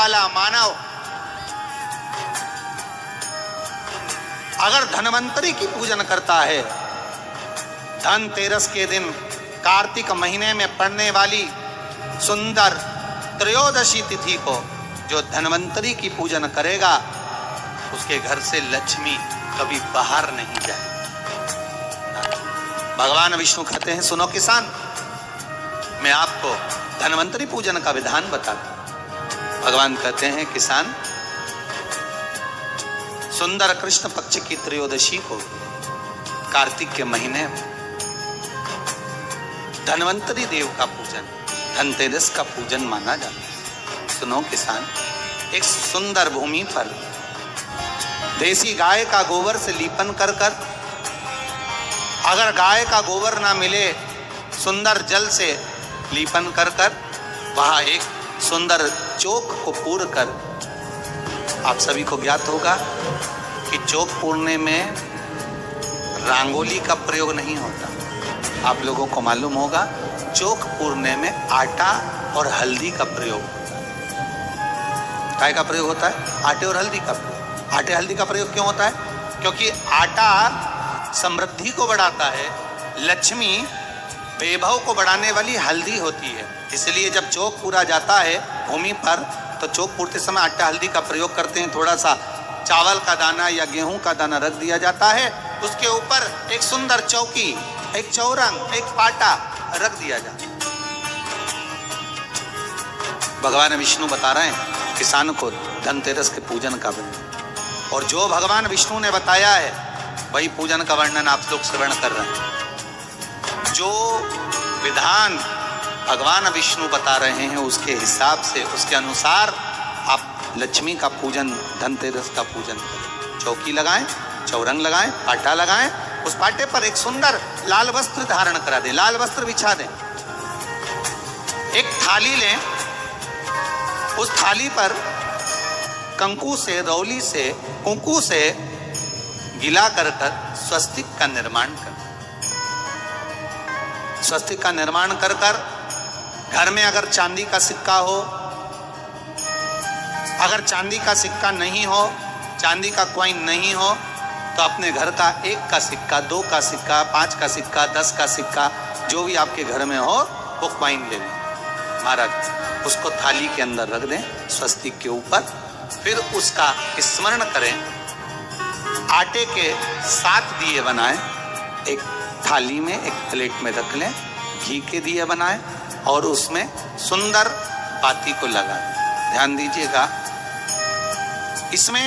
वाला मानव अगर धन्वंतरी की पूजन करता है, धनतेरस के दिन कार्तिक महीने में पड़ने वाली सुंदर त्रयोदशी तिथि को जो धन्वंतरी की पूजन करेगा, उसके घर से लक्ष्मी कभी बाहर नहीं जाए। भगवान विष्णु कहते हैं, सुनो किसान, मैं आपको धन्वंतरी पूजन का विधान बताता हूं। भगवान कहते हैं, किसान, सुंदर कृष्ण पक्ष की त्रयोदशी को कार्तिक के महीने में धन्वंतरी देव का पूजन, धनतेरस का पूजन माना जाता है। सुनो किसान, एक सुंदर भूमि पर देसी गाय का गोबर से लीपन कर कर, अगर गाय का गोबर ना मिले, सुंदर जल से लीपन कर कर वहां एक सुंदर चौक को पूर कर, आप सभी को ज्ञात होगा कि चौक पूरने में रंगोली का प्रयोग नहीं होता। आप लोगों को मालूम होगा, चौक पूरने में आटा और हल्दी का प्रयोग होता है। काय का प्रयोग होता है? आटे और हल्दी का प्रयोग। आटे हल्दी का प्रयोग क्यों होता है? क्योंकि आटा समृद्धि को बढ़ाता है, लक्ष्मी वैभव को बढ़ाने वाली हल्दी होती है। इसलिए जब चौक पूरा जाता है भूमि पर, तो चौक पूरते समय आटा हल्दी का प्रयोग करते हैं। थोड़ा सा चावल का दाना या गेहूं का दाना रख दिया जाता है, उसके ऊपर एक सुंदर चौकी, एक चौरंग, एक पाटा रख दिया जाता है। भगवान विष्णु बता रहे हैं किसान को धनतेरस के पूजन का वर्णन, और जो भगवान विष्णु ने बताया है वही पूजन का वर्णन आप लोग श्रवण कर रहे हैं। जो विधान भगवान विष्णु बता रहे हैं उसके हिसाब से, उसके अनुसार आप लक्ष्मी का पूजन, धनतेरस का पूजन करें। चौकी लगाएं, चौरंग लगाएं, पाटा लगाएं, उस पाटे पर एक सुंदर लाल वस्त्र धारण करा दें, लाल वस्त्र बिछा दें। एक थाली लें, उस थाली पर कंकु से, रौली से, कुंकू से गिला कर स्वस्तिक का निर्माण कर, स्वस्तिक का निर्माण कर घर में अगर चांदी का सिक्का हो, अगर चांदी का सिक्का नहीं हो, चांदी का कॉइन नहीं हो, तो अपने घर का 1 का सिक्का, 2 का सिक्का, 5 का सिक्का, 10 का सिक्का, जो भी आपके घर में हो वो कॉइन ले लें महाराज, उसको थाली के अंदर रख दें स्वस्तिक के ऊपर। फिर उसका स्मरण करें, आटे के 7 दिए बनाएं, एक थाली में, एक प्लेट में रख लें, घी के दिए बनाएं और उसमें सुंदर बाती को लगा दें। ध्यान दीजिएगा, इसमें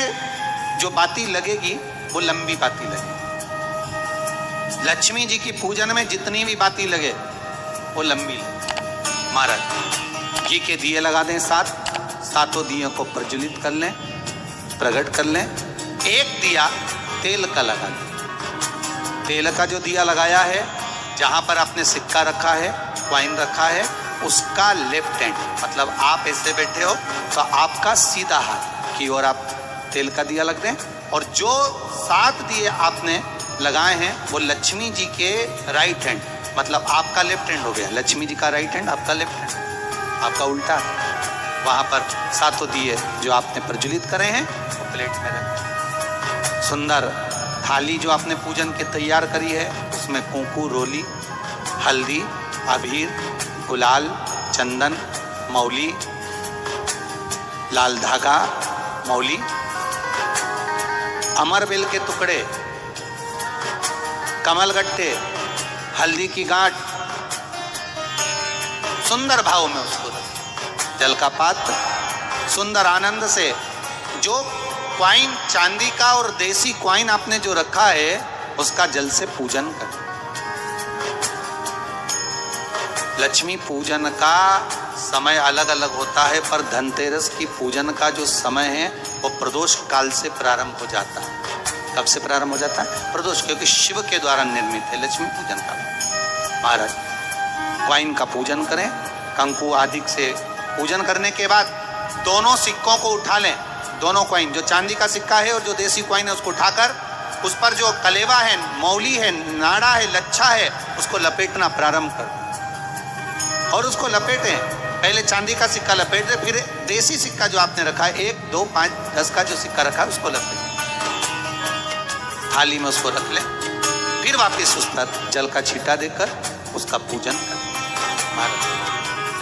जो बाती लगेगी वो लंबी बाती लगेगी। लक्ष्मी जी की पूजन में जितनी भी बाती लगे वो लंबी लगे। महाराज घी के दिए लगा दें 7, सातों दियों को प्रज्वलित कर लें, प्रकट कर लें। एक दिया तेल का लगा दें। तेल का जो दिया लगाया है, जहां पर आपने सिक्का रखा है, कॉइन रखा है, उसका लेफ्ट हैंड, मतलब आप ऐसे बैठे हो तो आपका सीधा हाथ की ओर आप तेल का दिया लग दें। और जो 7 दिए आपने लगाए हैं वो लक्ष्मी जी के राइट हैंड, मतलब आपका लेफ्ट हैंड हो गया, लक्ष्मी जी का राइट हैंड, आपका लेफ्ट हैंड, आपका उल्टा। वहां पर 7 दिए जो आपने प्रज्वलित करे हैं वो प्लेट में रखें। सुंदर थाली जो आपने पूजन के तैयार करी है, उसमें कुंकू, रोली, हल्दी, अबीर, गुलाल, चंदन, मौली, लाल धागा, मौली, अमरबेल के टुकड़े, कमलगट्टे, हल्दी की गांठ, सुंदर भाव में उसको रखें। जल का पात्र, सुंदर आनंद से जो क्वाइन चांदी का और देसी क्वाइन आपने जो रखा है उसका जल से पूजन करें। लक्ष्मी पूजन का समय अलग अलग होता है, पर धनतेरस की पूजन का जो समय है वो प्रदोष काल से प्रारंभ हो जाता है। कब से प्रारंभ हो जाता है? प्रदोष, क्योंकि शिव के द्वारा निर्मित है लक्ष्मी पूजन का। महाराज क्वाइन का पूजन करें, कंकु आदि से पूजन करने के बाद दोनों सिक्कों को उठा लें। दोनों क्वाइन, जो चांदी का सिक्का है और जो देसी क्वाइन है, उसको उठाकर उस पर जो कलेवा है, मौली है, नाड़ा है, लच्छा है, उसको लपेटना प्रारंभ कर और उसको लपेटें। पहले चांदी का सिक्का लपेट दे, फिर देसी सिक्का जो आपने रखा है 1, 2, 5, 10 का जो सिक्का रखा है उसको लपेट, थाली में उसको रख ले, फिर वापस उस पर जल का छींटा देकर उसका पूजन कर।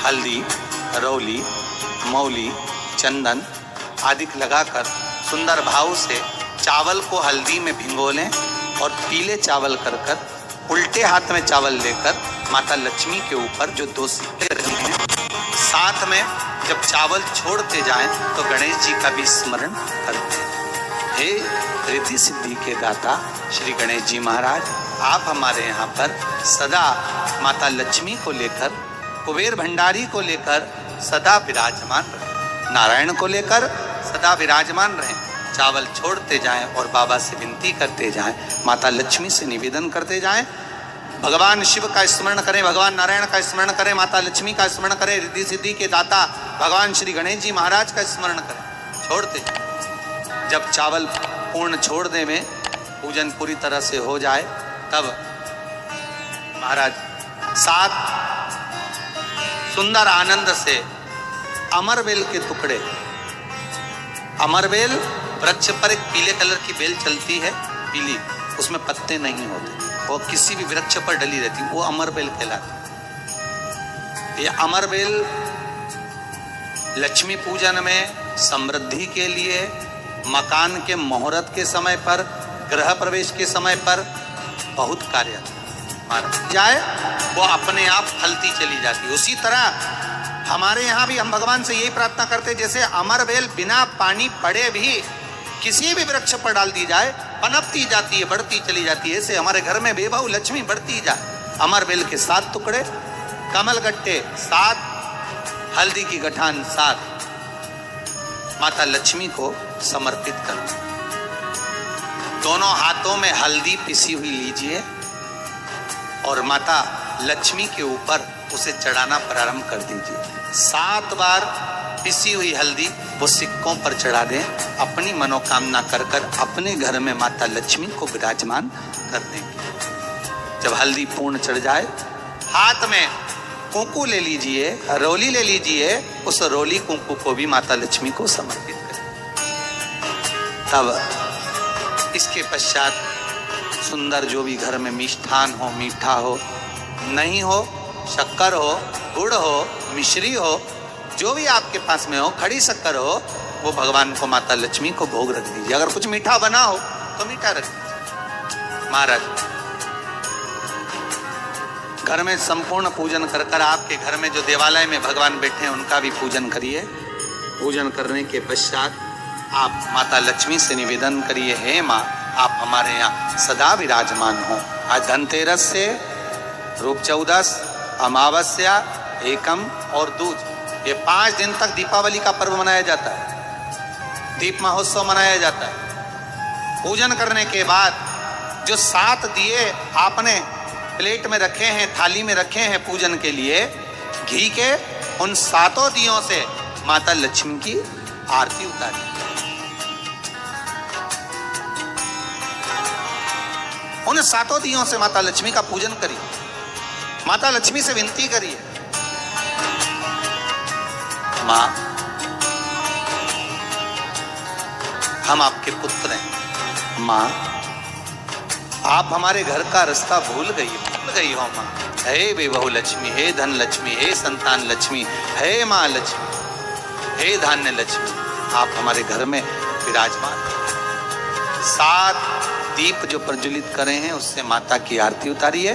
हल्दी, रौली, मौली, चंदन आदि लगाकर सुंदर भाव से चावल को हल्दी में भिगो लें और पीले चावल कर कर उल्टे हाथ में चावल लेकर माता लक्ष्मी के ऊपर जो 2 सिक्के रखे हैं, साथ में जब चावल छोड़ते जाएं तो गणेश जी का भी स्मरण करते हैं। हे रिद्धि सिद्धि के दाता श्री गणेश जी महाराज, आप हमारे यहाँ पर सदा माता लक्ष्मी को लेकर, कुबेर भंडारी को लेकर सदा विराजमान रहे, नारायण को लेकर सदा विराजमान रहें। चावल छोड़ते जाएं और बाबा से विनती करते जाएं, माता लक्ष्मी से निवेदन करते जाएं, भगवान शिव का स्मरण करें, भगवान नारायण का स्मरण करें, माता लक्ष्मी का स्मरण करें, रिद्धि सिद्धि के दाता भगवान श्री गणेश जी महाराज का स्मरण करें। छोड़ते जब चावल पूर्ण छोड़ दे में पूजन पूरी तरह से हो जाए, तब महाराज 7 सुंदर आनंद से अमरबेल के टुकड़े, अमरबेल वृक्ष पर एक पीले कलर की बेल चलती है, पीली, उसमें पत्ते नहीं होते, वो किसी भी वृक्ष पर डली रहती, वो अमरबेल कहलाती। ये अमरबेल लक्ष्मी पूजन में, समृद्धि के लिए, मकान के मुहूर्त के समय पर, गृह प्रवेश के समय पर बहुत कार्य जाए, वो अपने आप फलती चली जाती। उसी तरह हमारे यहाँ भी हम भगवान से यही प्रार्थना करते, जैसे अमरबेल बिना पानी पड़े भी किसी भी वृक्ष पर डाल दी जाए, पनपती जाती है, बढ़ती चली जाती है। ऐसे हमारे घर में बेबहू लक्ष्मी बढ़ती जाए। अमरबेल के 7 टुकड़े, कमल गट्टे 7, हल्दी की गठान 7, माता लक्ष्मी को समर्पित कर। दोनों हाथों में हल्दी पिसी हुई लीजिए और माता लक्ष्मी के ऊपर उसे चढ़ाना प्रारंभ कर दीजिए। 7 बार पिसी हुई हल्दी वो सिक्कों पर चढ़ा दें, अपनी मनोकामना कर कर अपने घर में माता लक्ष्मी को विराजमान कर देंगे। जब हल्दी पूर्ण चढ़ जाए, हाथ में कुंकू ले लीजिए, रोली ले लीजिए, उस रोली कुंकू को भी माता लक्ष्मी को समर्पित करें। तब इसके पश्चात सुंदर जो भी घर में मिष्ठान हो, मीठा हो, नहीं हो, शक्कर हो, गुड़ हो, मिश्री हो, जो भी आपके पास में हो, खड़ी शक्कर हो, वो भगवान को, माता लक्ष्मी को भोग रख दीजिए। अगर कुछ मीठा बना हो तो मीठा रख दीजिए। महाराज घर में संपूर्ण पूजन कर कर आपके घर में जो देवालय में भगवान बैठे हैं उनका भी पूजन करिए। पूजन करने के पश्चात आप माता लक्ष्मी से निवेदन करिए, हे माँ, आप हमारे यहाँ सदा विराजमान हो। आज धनतेरस से रूप 14, अमावस्या, एकम और दूज, ये 5 दिन तक दीपावली का पर्व मनाया जाता है, दीप महोत्सव मनाया जाता है। पूजन करने के बाद जो 7 दिए आपने प्लेट में रखे हैं, थाली में रखे हैं पूजन के लिए, घी के उन 7 दियों से माता लक्ष्मी की आरती उतारी। उन 7 दियों से माता लक्ष्मी का पूजन करिए, माता लक्ष्मी से विनती करिए, माँ, हम आपके पुत्र हैं। माँ, आप हमारे घर का रास्ता भूल गई हो माँ। हे बेबहू लक्ष्मी, हे धन लक्ष्मी, हे संतान लक्ष्मी, हे माँ लक्ष्मी, हे धान्य लक्ष्मी, आप हमारे घर में विराजमान। 7 दीप जो प्रज्वलित करे हैं उससे माता की आरती उतारिए।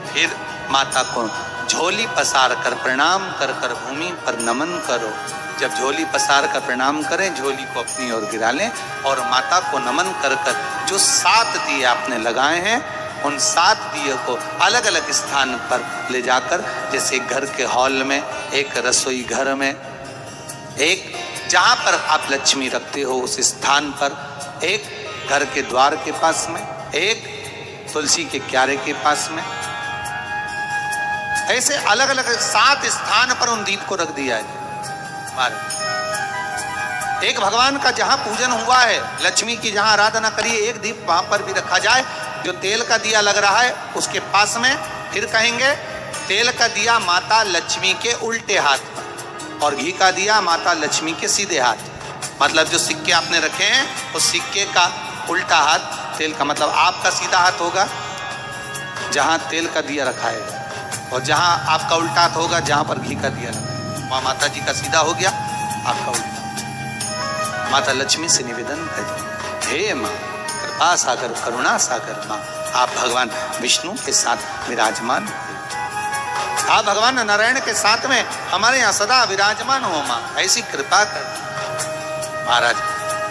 फिर माता को झोली पसार कर प्रणाम कर कर भूमि पर नमन करो। जब झोली पसार कर प्रणाम करें, झोली को अपनी ओर गिरा लें और माता को नमन कर कर जो 7 दिए आपने लगाए हैं, उन 7 दिए को अलग अलग स्थान पर ले जाकर, जैसे घर के हॉल में, एक रसोई घर में, एक जहाँ पर आप लक्ष्मी रखते हो उस स्थान पर, एक घर के द्वार के पास में, एक तुलसी के क्यारे के पास में, ऐसे अलग अलग 7 स्थान पर उन दीप को रख दिया है। एक भगवान का जहां पूजन हुआ है, लक्ष्मी की जहां आराधना करिए, एक दीप वहां पर भी रखा जाए। जो तेल का दिया लग रहा है उसके पास में, फिर कहेंगे तेल का दिया माता लक्ष्मी के उल्टे हाथ पर, और घी का दिया माता लक्ष्मी के सीधे हाथ। मतलब जो सिक्के आपने रखे हैं उस सिक्के का उल्टा हाथ तेल का, मतलब आपका सीधा हाथ होगा जहां तेल का दिया रखा है, और जहां आपका उल्टा हाथ होगा जहां पर घी का दिया रखा है, वहां माता जी का सीधा हो गया, आपका उल्टा। माता लक्ष्मी से निवेदन करें, हे माँ कृपा सागर करुणा सागर माँ, आप भगवान विष्णु के साथ विराजमान हो, आप भगवान नारायण के साथ में हमारे यहाँ सदा विराजमान हो माँ, ऐसी कृपा कर। महाराज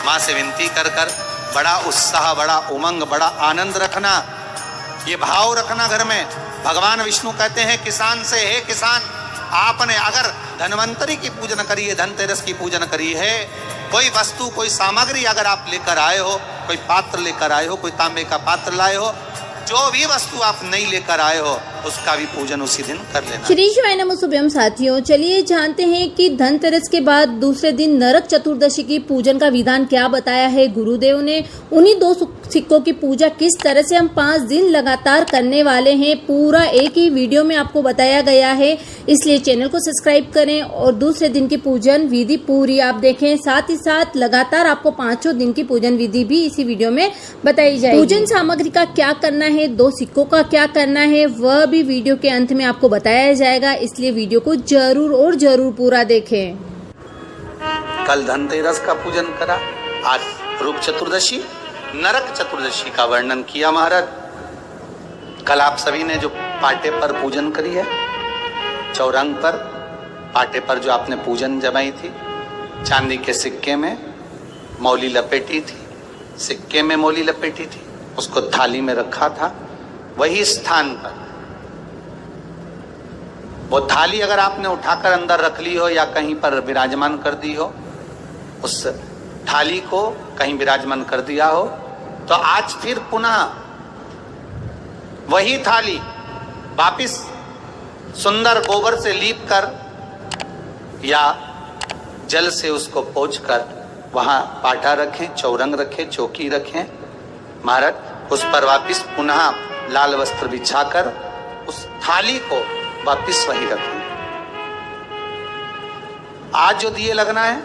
माँ से विनती कर कर बड़ा उत्साह, बड़ा उमंग, बड़ा आनंद रखना, ये भाव रखना घर में। भगवान विष्णु कहते हैं किसान से, हे किसान, आपने अगर धन्वंतरी की पूजन करी है, धनतेरस की पूजन करी है, कोई वस्तु कोई सामग्री अगर आप लेकर आए हो, कोई पात्र लेकर आए हो, कोई तांबे का पात्र लाए हो, जो भी वस्तु आप नहीं लेकर आए हो उसका भी पूजन उसी दिन कर लेना। श्री शिवाय नमः शुभम साथियों, चलिए जानते हैं कि धनतेरस के बाद दूसरे दिन नरक चतुर्दशी की पूजन का विधान क्या बताया है गुरुदेव ने। उन्हीं 2 सिक्कों की पूजा किस तरह से हम 5 दिन लगातार करने वाले हैं, पूरा एक ही वीडियो में आपको बताया गया है, इसलिए चैनल को सब्सक्राइब करें और दूसरे दिन की पूजन विधि पूरी आप देखें। साथ ही साथ लगातार आपको 5 दिन की पूजन विधि भी इसी वीडियो में बताई जाएगी। पूजन सामग्री का क्या करना है, 2 सिक्कों का क्या करना है, वह भी वीडियो के अंत में आपको बताया जाएगा, इसलिए वीडियो को जरूर और जरूर पूरा देखें। कल धनतेरस का पूजन करा, आज रूप चतुर्दशी, नरक चतुर्दशी का वर्णन किया महाराज। कल आप सभी ने जो पाटे पर पूजन करी है, चौरंग पर पाटे पर जो आपने पूजन जमाई थी, चांदी के सिक्के में मौली लपेटी थी, सिक्के में मौली लपेटी थी, उसको थाली में रखा था, वही स्थान पर वो थाली अगर आपने उठाकर अंदर रख ली हो या कहीं पर विराजमान कर दी हो, उस थाली को कहीं विराजमान कर दिया हो, तो आज फिर पुनः वही थाली वापिस सुंदर गोबर से लीप कर या जल से उसको पोंछ कर वहां पाटा रखें, चौरंग रखें, चौकी रखें महाराज, उस पर वापिस पुनः लाल वस्त्र बिछाकर उस थाली को वापिस वही रखें। आज जो दिए लगना है,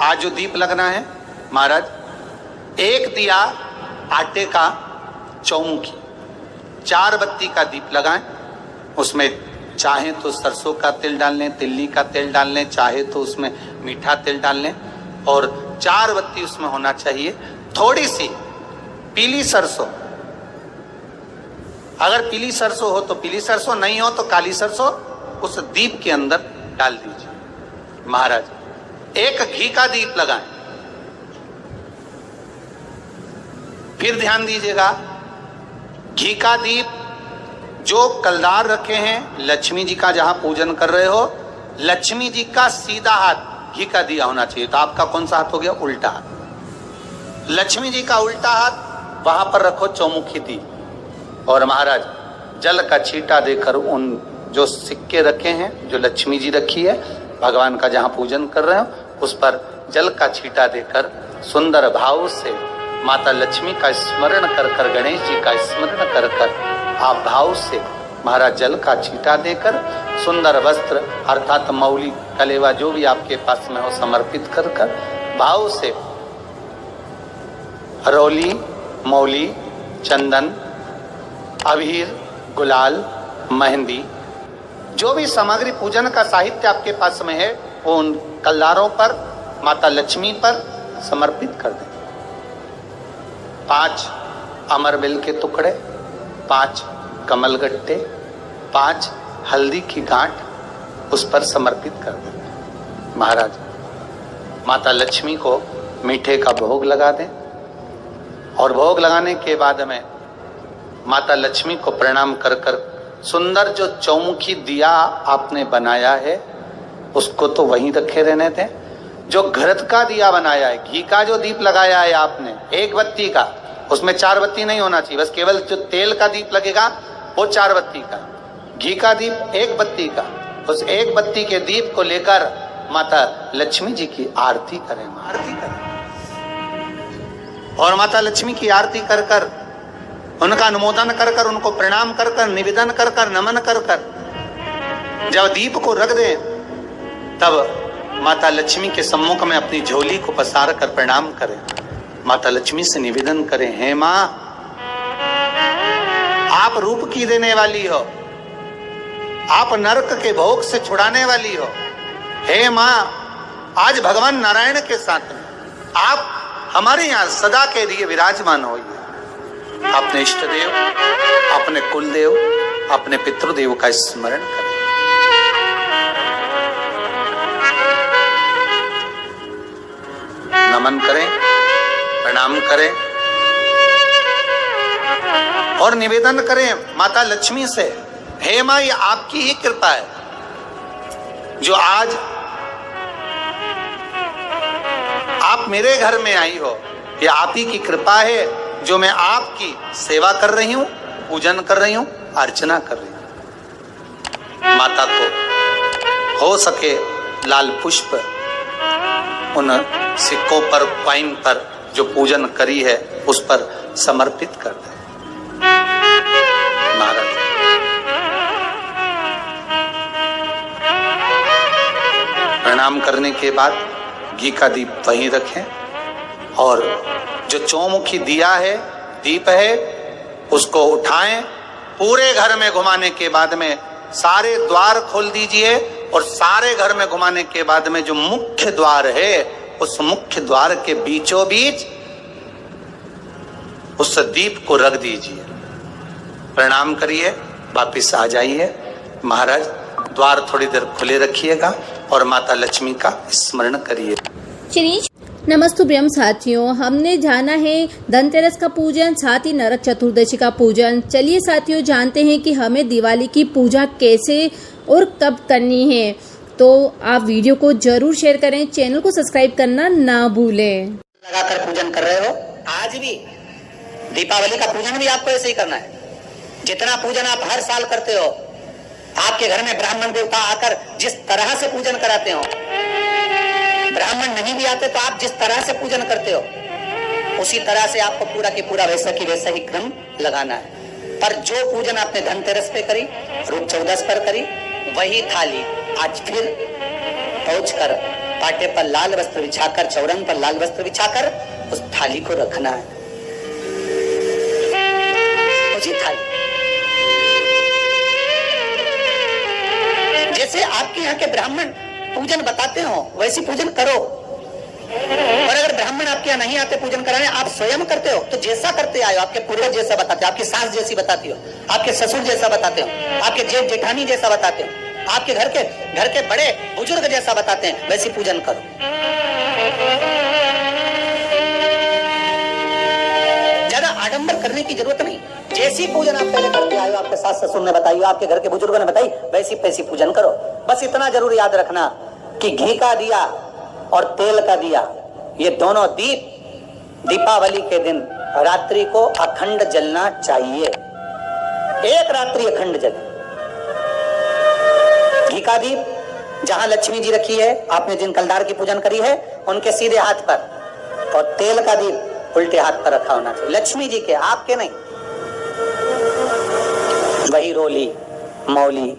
आज जो दीप लगना है महाराज, एक दिया आटे का चौमुखी, 4 बत्ती का दीप लगाएं, उसमें चाहे तो सरसों का तेल डाल लें, तिल्ली का तेल डाल लें, चाहे तो उसमें मीठा तेल डाल लें, और 4 बत्ती उसमें होना चाहिए। थोड़ी सी पीली सरसों, अगर पीली सरसों हो तो पीली सरसों, नहीं हो तो काली सरसों उस दीप के अंदर डाल दीजिए महाराज। एक घी का दीप लगाएं। फिर ध्यान दीजिएगा, घी का दीप जो कलदार रखे हैं, लक्ष्मी जी का जहां पूजन कर रहे हो, लक्ष्मी जी का सीधा हाथ घी का दिया होना चाहिए। तो आपका कौन सा हाथ हो गया? उल्टा हाथ। लक्ष्मी जी का उल्टा हाथ वहां पर रखो चौमुखी दीप, और महाराज जल का छींटा देकर उन जो सिक्के रखे हैं, जो लक्ष्मी जी रखी है, भगवान का जहां पूजन कर रहे हो, उस पर जल का छींटा देकर सुंदर भाव से माता लक्ष्मी का स्मरण कर कर, गणेश जी का स्मरण कर कर, आप भाव से महाराज जल का छींटा देकर सुंदर वस्त्र अर्थात मौली कलेवा जो भी आपके पास में हो समर्पित कर कर भाव से रोली, मौली, चंदन, अबीर, गुलाल, मेहंदी, जो भी सामग्री पूजन का साहित्य आपके पास में है, वो उन कलदारों पर, माता लक्ष्मी पर समर्पित कर दें। 5 अमरबेल के टुकड़े, 5 कमलगट्टे, 5 हल्दी की गांठ उस पर समर्पित कर दें महाराज। माता लक्ष्मी को मीठे का भोग लगा दें, और भोग लगाने के बाद में माता लक्ष्मी को प्रणाम कर कर सुंदर जो चौमुखी दिया आपने बनाया है उसको तो वहीं रखे रहने दें। जो घृत का दिया बनाया है, घी का जो दीप लगाया है आपने 1 बत्ती का, उसमें 4 बत्ती नहीं होना चाहिए, बस केवल जो तेल का दीप लगेगा वो 4 बत्ती का, घी का दीप 1 बत्ती का, उस 1 बत्ती के दीप को लेकर माता लक्ष्मी जी की आरती करें, आरती करें, और माता लक्ष्मी की आरती कर कर, उनका अनुमोदन कर कर, उनको प्रणाम कर कर, निवेदन कर कर, नमन कर कर, जब दीप को रख दें तब माता लक्ष्मी के सम्मुख में अपनी झोली को पसार कर प्रणाम करें। माता लक्ष्मी से निवेदन करें, हे मां, आप रूप की देने वाली हो, आप नरक के भोग से छुड़ाने वाली हो। हे मां, आज भगवान नारायण के साथ में आप हमारे यहाँ सदा के लिए विराजमान होइए। अपने इष्ट देव, अपने कुल देव, अपने पितृदेव का स्मरण करें। नमन करें, प्रणाम करें और निवेदन करें माता लक्ष्मी से, हे मां, ये आपकी ही कृपा है जो आज आप मेरे घर में आई हो। ये आप ही की कृपा है जो मैं आपकी सेवा कर रही हूं, पूजन कर रही हूं, अर्चना कर रही हूं। माता को हो सके लाल पुष्प उन सिक्कों पर, कॉइन पर जो पूजन करी है उस पर समर्पित कर दे। महाराज प्रणाम करने के बाद घी का दीप वहीं रखें और जो चौमुखी दिया है, दीप है, उसको उठाएं। पूरे घर में घुमाने के बाद में सारे द्वार खोल दीजिए और सारे घर में घुमाने के बाद में जो मुख्य द्वार है उस मुख्य द्वार के बीचों बीच उस दीप को रख दीजिए। प्रणाम करिए, वापिस आ जाइए। महाराज द्वार थोड़ी देर खुले रखिएगा और माता लक्ष्मी का स्मरण करिए। नमस्तुभ्यम साथियों, हमने जाना है धनतेरस का पूजन, साथ ही नरक चतुर्दशी का पूजन। चलिए साथियों, जानते हैं कि हमें दिवाली की पूजा कैसे और कब करनी है। तो आप वीडियो को जरूर शेयर करें, चैनल को सब्सक्राइब करना ना भूलें। लगाकर पूजन कर रहे हो, आज भी दीपावली का पूजन भी आपको ऐसे ही करना है। जितना पूजन आप हर साल करते हो, आपके घर में ब्राह्मण देवता आकर जिस तरह से पूजन कराते हो, ब्राह्मण नहीं भी आते तो आप जिस तरह से पूजन करते हो उसी तरह से आपको पूरा की पूरा वैसा ही क्रम लगाना है। पर जो पूजन आपने धनतेरस पे करी, रूप चौदस पर करी, वही थाली आज फिर पहुंच कर पाटे पर लाल वस्त्र बिछाकर, चौरंग पर लाल वस्त्र बिछाकर उस थाली को रखना है। उसी थाली जैसे आपके यहाँ के ब्राह्मण पूजन बताते हो वैसी पूजन करो। और अगर ब्राह्मण आपके यहाँ नहीं आते पूजन कराने, आप स्वयं करते हो तो जैसा करते आए हो, आपके पूर्वज जैसा बताते हो, आपकी सास जैसी बताती हो, आपके ससुर जैसा बताते हो, आपके जेठ जेठानी जैसा बताते हो, आपके घर के बड़े बुजुर्ग जैसा बताते हैं, वैसी पूजन करो। ज्यादा आडंबर करने की जरूरत नहीं। जैसी पूजन आप पहले करते आए हो, आपके सास ससुर ने बताई, आपके घर के बुजुर्गों ने बताई, वैसी पूजन करो। बस इतना जरूर याद रखना कि घी का दिया और तेल का दिया, ये दोनों दीप दीपावली के दिन रात्रि को अखंड जलना चाहिए। एक रात्रि अखंड जले। घी का दीप जहां लक्ष्मी जी रखी है, आपने जिन कलदार की पूजन करी है उनके सीधे हाथ पर, और तेल का दीप उल्टे हाथ पर रखा होना चाहिए, लक्ष्मी जी के, आपके नहीं। वही रोली, मौली,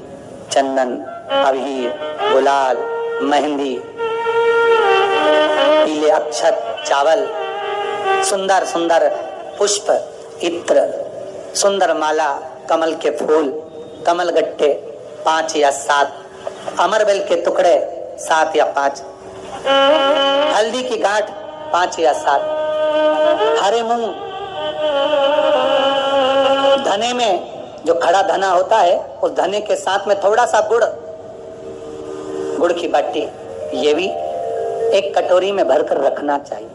चंदन, अबीर, गुलाल, मेहंदी, पीले अक्षत, चावल, सुंदर सुंदर पुष्प, इत्र, सुंदर माला, कमल के फूल, कमल गट्टे 5 या 7, अमरबेल के टुकड़े 7 या 5, हल्दी की गांठ 5 या 7, हरे मूंग, धने में जो खड़ा धना होता है उस धने के साथ में थोड़ा सा गुड़ की बाटी, ये भी एक कटोरी में भरकर रखना चाहिए।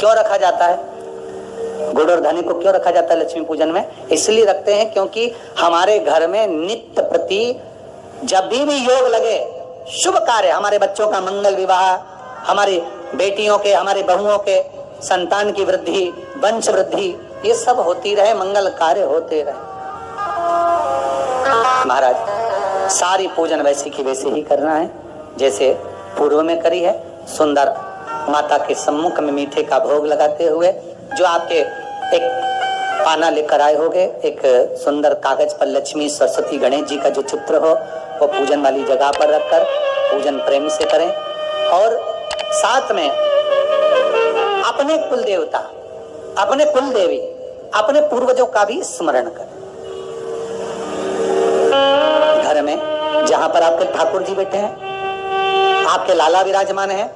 क्यों रखा जाता है? गुड़ और धने को क्यों रखा जाता है लक्ष्मी पूजन में? इसलिए रखते हैं क्योंकि हमारे घर में नित्य प्रति जब भी योग लगे, शुभ कार्य, हमारे बच्चों का मंगल विवाह, हमारी बेटियों के, हमारे बहुओं के संतान की वृद्धि, वंश वृद्धि, ये सब होती रहे, मंगल कार्य होते रहे। महाराज सारी पूजन वैसे की वैसे ही करना है जैसे पूर्व में करी है। सुंदर माता के सम्मुख में मीठे का भोग लगाते हुए जो आपके एक पाना लेकर आए होगे, एक सुंदर कागज पर लक्ष्मी, सरस्वती, गणेश जी का जो चित्र हो वो पूजन वाली जगह पर रखकर पूजन प्रेम से करें और साथ में अपने कुल देवता, अपने कुल देवी, अपने पूर्वजों का भी स्मरण करें। घर में जहां पर आपके ठाकुर जी बैठे हैं, आपके लाला विराजमान हैं,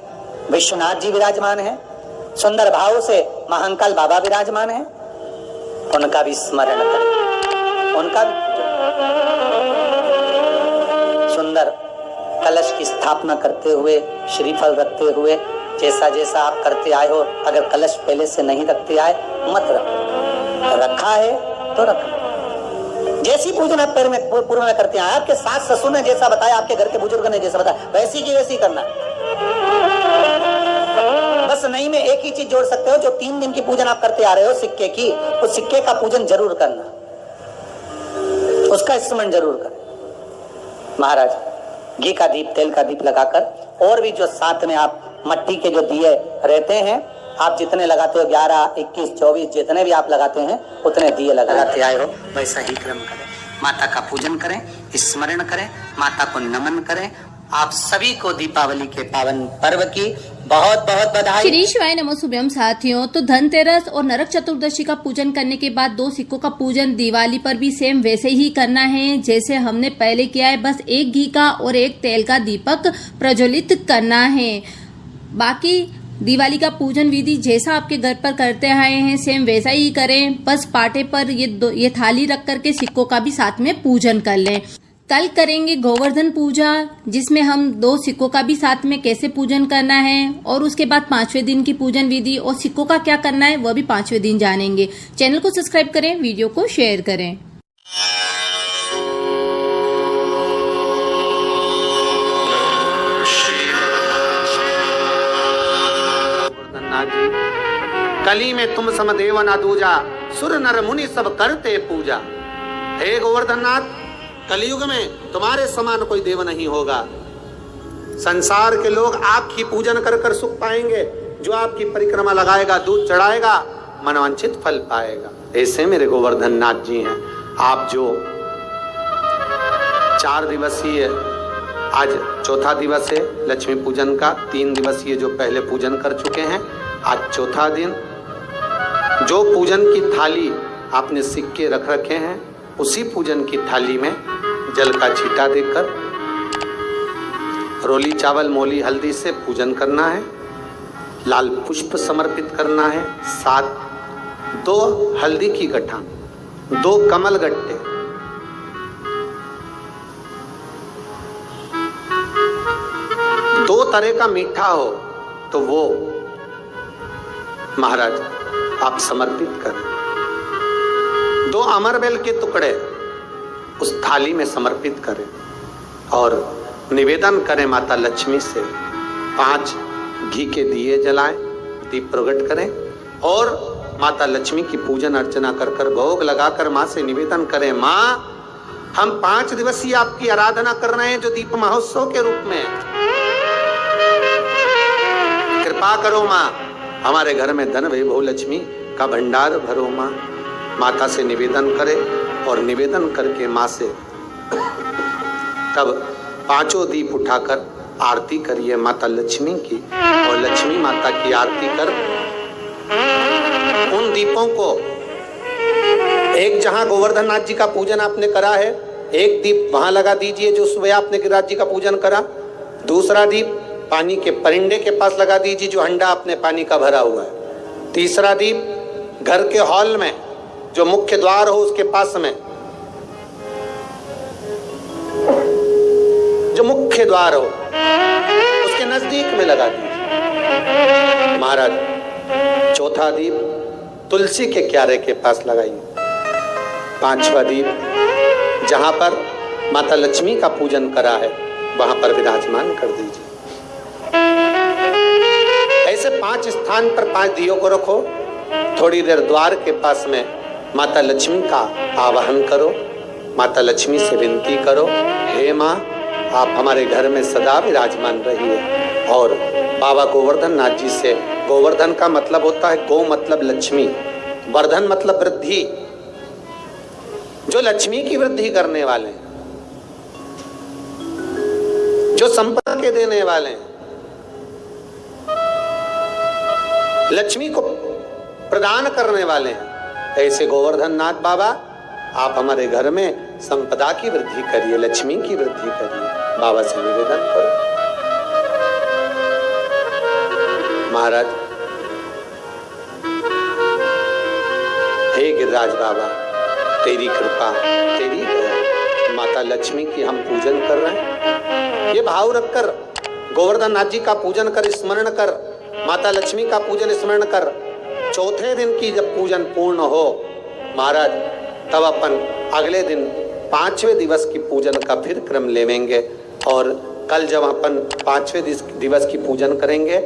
विश्वनाथ जी विराजमान हैं, सुंदर भाव से महाकाल बाबा विराजमान हैं, उनका भी स्मरण करें, उनका भी सुंदर कलश की स्थापना करते हुए, श्रीफल रखते हुए, जैसा जैसा आप करते आए हो, अगर कलश पहले से नहीं रखते आए मत रखो, रखा है तो रखो। जैसी पूजन आप पूर्व में करते हैं, आपके सास ससुर ने जैसा बताया, आपके घर के बुजुर्ग ने जैसा बताया, वैसी की वैसी करना। बस नहीं में एक ही चीज जोड़ सकते हो, जो 3 दिन की पूजन आप करते आ रहे हो सिक्के की, उस सिक्के का पूजन जरूर करना, उसका स्मरण जरूर करें। महाराज घी का दीप, तेल का दीप लगाकर, और भी जो साथ में आप मट्टी के जो दिए रहते हैं, आप जितने लगाते हो 11, 21, 24 जितने भी आप लगाते हैं उतने दिए लगाते आए हो, वैसा ही क्रम करें। माता का पूजन करें, स्मरण करें, माता को नमन करें। आप सभी को दीपावली के पावन पर्व की बहुत बहुत बधाई। श्री शिवाय नमो शुभम साथियों, तो धनतेरस और नरक चतुर्दशी का पूजन करने के बाद 2 सिक्कों का पूजन दिवाली पर भी सेम वैसे ही करना है जैसे हमने पहले किया है। बस 1 घी का और 1 तेल का दीपक प्रज्वलित करना है। बाकी दिवाली का पूजन विधि जैसा आपके घर पर करते आए हैं सेम वैसा ही करें। बस पाटे पर ये थाली रख करके सिक्कों का भी साथ में पूजन कर लें। कल करेंगे गोवर्धन पूजा, जिसमें हम 2 सिक्कों का भी साथ में कैसे पूजन करना है, और उसके बाद 5वें दिन की पूजन विधि और सिक्कों का क्या करना है वह भी 5वें दिन जानेंगे। चैनल को सब्सक्राइब करें, वीडियो को शेयर करें। कली में तुम सम देव न दूजा, सुर नर मुनि सब करते पूजा। हे गोवर्धननाथ, कलयुग में तुम्हारे समान कोई देव नहीं होगा। संसार के लोग आपकी पूजन कर कर सुख पाएंगे। जो आपकी परिक्रमा लगाएगा, दूध चढ़ाएगा, मनवांछित फल पाएगा। ऐसे मेरे गोवर्धननाथ जी हैं। आप जो 4 दिवसीय, आज 4था दिवस है लक्ष्मी पूजन का, 3 दिवसीय जो पहले पूजन कर चुके हैं, आज 4था दिन। जो पूजन की थाली आपने सिक्के रख रखे हैं, उसी पूजन की थाली में जल का छींटा देकर रोली चावल मोली हल्दी से पूजन करना है। लाल पुष्प समर्पित करना है। साथ 2 हल्दी की गठा, 2 कमल गट्टे, 2 तरह का मीठा हो तो वो महाराज आप समर्पित करें। 2 अमरबेल के टुकड़े उस थाली में समर्पित करें और निवेदन करें माता लक्ष्मी से। 5 घी के दिए जलाएं, दीप प्रकट करें और माता लक्ष्मी की पूजन अर्चना कर कर भोग लगाकर माँ से निवेदन करें, माँ हम 5 दिवसीय आपकी आराधना कर रहे हैं जो दीप महोत्सव के रूप में। कृपा करो माँ, हमारे घर में धन वैभव लक्ष्मी का भंडार भरो माँ। माता से निवेदन करें और निवेदन करके माँ से तब 5 दीप उठाकर आरती करिए माता लक्ष्मी की, और लक्ष्मी माता की आरती कर उन दीपों को, एक जहां गोवर्धननाथ जी का पूजन आपने करा है, एक दीप वहां लगा दीजिए जो सुबह आपने गिरिराज जी का पूजन करा। दूसरा दीप पानी के परिंडे के पास लगा दीजिए जो हंडा आपने पानी का भरा हुआ है। तीसरा दीप घर के हॉल में जो मुख्य द्वार हो उसके पास में, जो मुख्य द्वार हो उसके नजदीक में लगा दीजिए। महाराज 4था दीप तुलसी के क्यारे के पास लगाइए। 5वां दीप जहां पर माता लक्ष्मी का पूजन करा है वहां पर विराजमान कर दीजिए। ऐसे 5 स्थान पर 5 दियों को रखो। थोड़ी देर द्वार के पास में माता लक्ष्मी का आवाहन करो, माता लक्ष्मी से विनती करो, हे माँ आप हमारे घर में सदा विराजमान रहिए। और बाबा गोवर्धननाथ जी से, गोवर्धन का मतलब होता है गो मतलब लक्ष्मी, वर्धन मतलब वृद्धि, जो लक्ष्मी की वृद्धि करने वाले, जो संपत्ति भर के देने वाले हैं, लक्ष्मी को प्रदान करने वाले हैं। ऐसे गोवर्धन नाथ बाबा, आप हमारे घर में संपदा की वृद्धि करिए, लक्ष्मी की वृद्धि करिए। बाबा से निवेदन करो। महाराज, हे गिरिराज बाबा, तेरी कृपा, तेरी दया, माता लक्ष्मी की हम पूजन कर रहे हैं। ये भाव रखकर गोवर्धन नाथ जी का पूजन कर, स्मरण कर, माता लक्ष्मी का पूजन स्मरण कर। चौथे दिन की जब पूजन पूर्ण हो महाराज, तब अपन अगले दिन 5वें दिवस की पूजन का फिर क्रम लेवेंगे। और कल जब अपन 5वें दिवस की पूजन करेंगे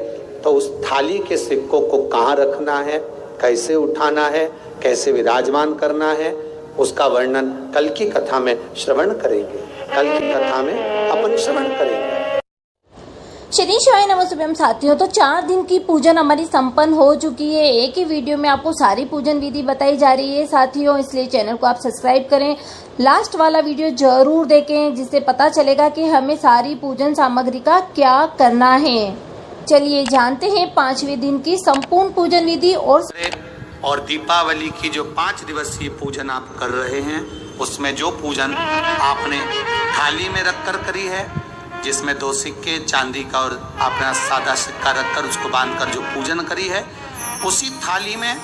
तो उस थाली के सिक्कों को कहाँ रखना है, कैसे उठाना है, कैसे विराजमान करना है, उसका वर्णन कल की कथा में श्रवण करेंगे। कल की कथा में अपन श्रवण करेंगे। श्री शिवाय नमः शुभम साथियों, तो 4 दिन की पूजन हमारी संपन्न हो चुकी है। एक ही वीडियो में आपको सारी पूजन विधि बताई जा रही है साथियों, इसलिए चैनल को आप सब्सक्राइब करें, लास्ट वाला वीडियो जरूर देखें, जिससे पता चलेगा कि हमें सारी पूजन सामग्री का क्या करना है। चलिए जानते हैं 5वें दिन की संपूर्ण पूजन विधि। और दीपावली की जो 5 दिवसीय पूजन आप कर रहे हैं, उसमें जो पूजन आपने थाली में रखकर करी है, जिसमें 2 सिक्के चांदी का और अपना सादा सिक्का रखकर उसको बांधकर जो पूजन करी है, उसी थाली में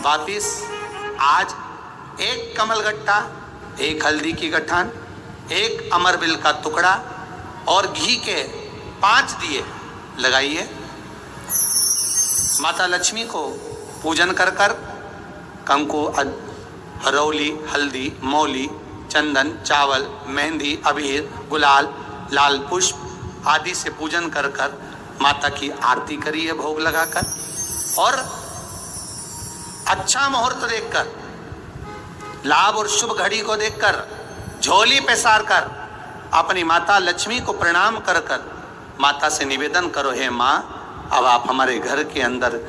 वापिस आज 1 कमलगट्टा, 1 हल्दी की गठान, 1 अमरबिल का टुकड़ा और घी के 5 दिए लगाइए। माता लक्ष्मी को पूजन कर कर कंकु, हरौली, हल्दी, मौली, चंदन, चावल, मेहंदी, अबीर, गुलाल, लाल पुष्प आदि से पूजन कर कर माता की आरती करिए भोग लगाकर। और अच्छा मुहूर्त देखकर, लाभ और शुभ घड़ी को देखकर झोली पे सार कर अपनी माता लक्ष्मी को प्रणाम कर कर माता से निवेदन करो, हे माँ, अब आप हमारे घर के अंदर,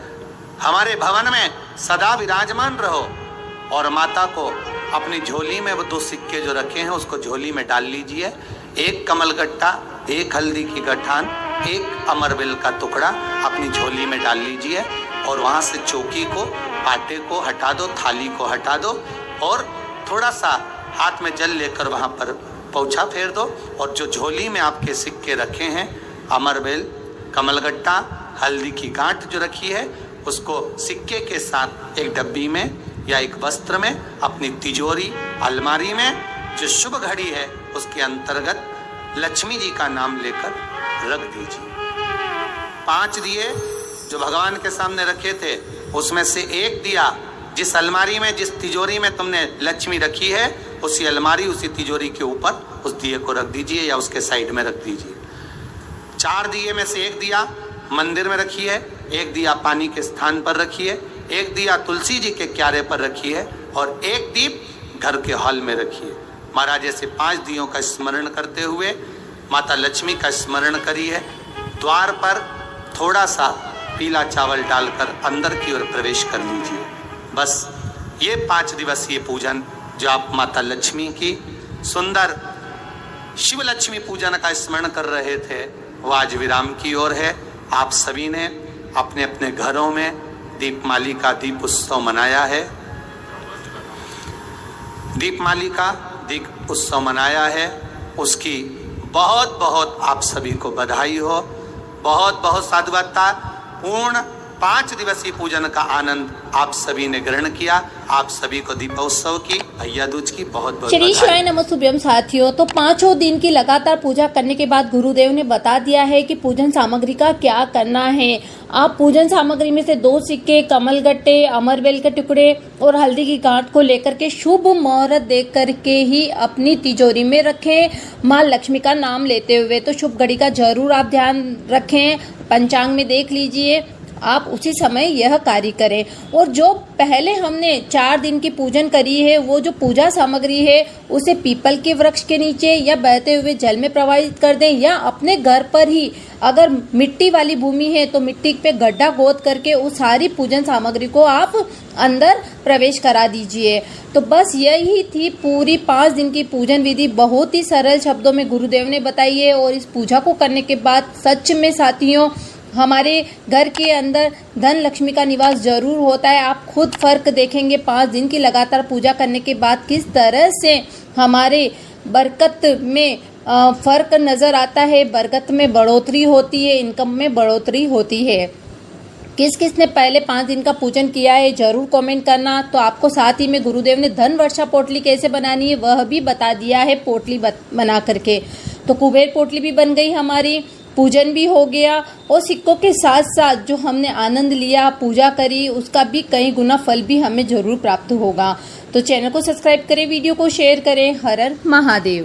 हमारे भवन में सदा विराजमान रहो। और माता को अपनी झोली में वो 2 सिक्के जो रखे हैं उसको झोली में डाल लीजिए। 1 कमलगट्टा, 1 हल्दी की गठान, 1 अमरबिल का टुकड़ा अपनी झोली में डाल लीजिए। और वहाँ से चौकी को, पाटे को हटा दो, थाली को हटा दो और थोड़ा सा हाथ में जल लेकर वहाँ पर पोंछा फेर दो। और जो झोली में आपके सिक्के रखे हैं, अमरबिल, कमलगट्टा, हल्दी की गांठ जो रखी है, उसको सिक्के के साथ एक डब्बी में या एक वस्त्र में अपनी तिजोरी, अलमारी में जो शुभ घड़ी है उसके अंतर्गत लक्ष्मी जी का नाम लेकर रख दीजिए। 5 दिए जो भगवान के सामने रखे थे, उसमें से 1 दिया जिस अलमारी में, जिस तिजोरी में तुमने लक्ष्मी रखी है, उसी अलमारी, उसी तिजोरी के ऊपर उस दिए को रख दीजिए या उसके साइड में रख दीजिए। 4 दिए में से 1 दिया मंदिर में रखिए, 1 दिया पानी के स्थान पर रखिए, 1 दिया तुलसी जी के क्यारे पर रखिए और 1 दीप घर के हॉल में रखिए। महाराज, ऐसे 5 दियों का स्मरण करते हुए माता लक्ष्मी का स्मरण करिए। द्वार पर थोड़ा सा पीला चावल डालकर अंदर की ओर प्रवेश कर लीजिए। बस ये 5 दिवसीय पूजन जो आप माता लक्ष्मी की सुंदर शिव लक्ष्मी पूजन का स्मरण कर रहे थे, वो आज विराम की ओर है। आप सभी ने अपने अपने घरों में दीपमाली का दीप उत्सव मनाया है, दीपमाली का दीप उत्सव मनाया है। उसकी बहुत बहुत आप सभी को बधाई हो, बहुत बहुत साधुवाद। पूर्ण 5 दिवसीय पूजन का आनंद आप सभी ने ग्रहण किया। आप सभी को दीपोत्सव की, भैया दूज की बहुत बहुत श्री शिवाय नमः शुभम साथियों, तो 5 दिन की लगातार पूजा करने के बाद गुरुदेव ने बता दिया है कि पूजन सामग्री का क्या करना है। आप पूजन सामग्री में से 2 सिक्के, कमलगट्टे, अमरबेल के टुकड़े और हल्दी की गांठ को लेकर के शुभ मुहूर्त देख करके ही अपनी तिजोरी में रखें, माँ लक्ष्मी का नाम लेते हुए। तो शुभ घड़ी का जरूर आप ध्यान रखें, पंचांग में देख लीजिए आप उसी समय यह कार्य करें। और जो पहले हमने 4 दिन की पूजन करी है, वो जो पूजा सामग्री है उसे पीपल के वृक्ष के नीचे या बहते हुए जल में प्रवाहित कर दें, या अपने घर पर ही अगर मिट्टी वाली भूमि है तो मिट्टी पे गड्ढा खोद करके उस सारी पूजन सामग्री को आप अंदर प्रवेश करा दीजिए। तो बस यही थी पूरी 5 दिन की पूजन विधि। बहुत ही सरल शब्दों में गुरुदेव ने बताई है, और इस पूजा को करने के बाद सच में साथियों हमारे घर के अंदर धन लक्ष्मी का निवास जरूर होता है। आप खुद फर्क देखेंगे 5 दिन की लगातार पूजा करने के बाद किस तरह से हमारे बरकत में फर्क नजर आता है, बरकत में बढ़ोतरी होती है, इनकम में बढ़ोतरी होती है। किस किस ने पहले 5 दिन का पूजन किया है जरूर कमेंट करना। तो आपको साथ ही में गुरुदेव ने धन वर्षा पोटली कैसे बनानी है वह भी बता दिया है, पोटली बना करके। तो कुबेर पोटली भी बन गई हमारी, पूजन भी हो गया, और सिक्कों के साथ साथ जो हमने आनंद लिया, पूजा करी, उसका भी कई गुना फल भी हमें जरूर प्राप्त होगा। तो चैनल को सब्सक्राइब करें, वीडियो को शेयर करें। हर हर महादेव।